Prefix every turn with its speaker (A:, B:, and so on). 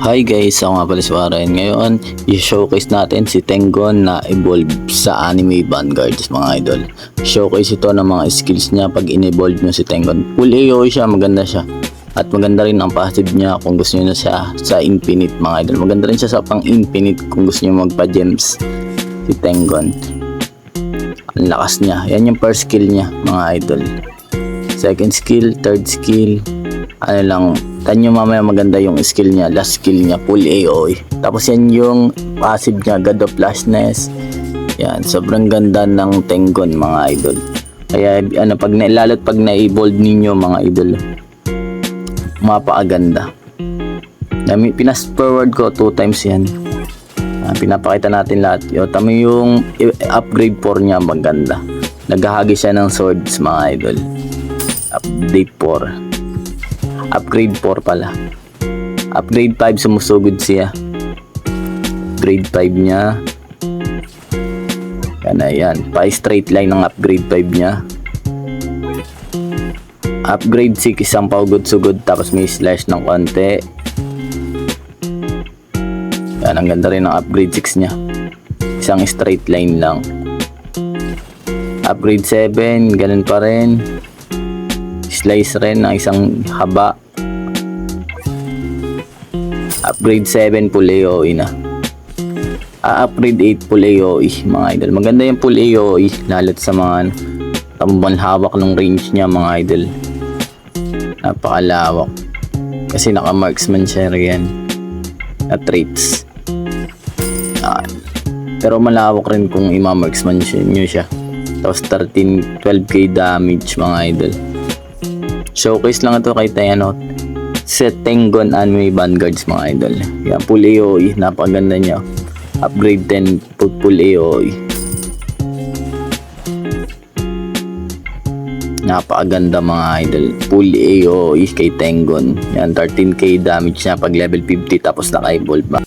A: Hi guys, ako nga pala si Warren. Ngayon, i-showcase natin si Tengon na evolve sa anime Vanguards mga idol. Showcase ito ng mga skills niya pag in-evolve nyo si Tengon. Full AoE siya, maganda siya. At maganda rin ang passive niya kung gusto nyo na siya sa infinite mga idol. Maganda rin siya sa pang infinite kung gusto nyo magpa-gems si Tengon. Ang lakas niya. Yan yung first skill niya mga idol. Second skill, third skill, ano lang, tanyo mamaya maganda yung skill niya, last skill niya, full AoE. Tapos yan yung passive niya, God of Lastness. Yan, sobrang ganda ng Tengon mga idol. Kaya ano, lalo't pag na-evolve ninyo mga idol, mapakaganda. Pinas forward ko 2 times yan. Pinapakita natin lahat. Tama yung upgrade 4 niya, maganda. Naghahagi siya ng swords mga idol. Update 4. Upgrade 4 pala. Upgrade 5 sumusugod siya. Upgrade 5 niya. Yan. Pa-straight line ng upgrade 5 niya. Upgrade 6 isang paugod-sugod tapos may slash ng konti. Yan, ang ganda rin ng upgrade 6 niya. Isang straight line lang. Upgrade 7, ganun pa rin. Slice rin ng isang haba. Upgrade 7 full AoE na. Upgrade 8 full AoE mga idol. Maganda yung full AoE lalo't sa mga tambang hawak ng range niya mga idol. Napakalawak. Kasi naka marksman siya riyan na traits. Pero malawak rin kung ima-marksman nyo siya. Tapos 12k damage mga idol. Showcase lang ito kay sa Tengon Anime Vanguards mga idol. Yan, full AoE, napakaganda niya. Upgrade 10 full AoE. Napakaganda mga idol. Full AoE kay Tengon. Yan, 13k damage niya pag level 50 tapos naka-evolve ba.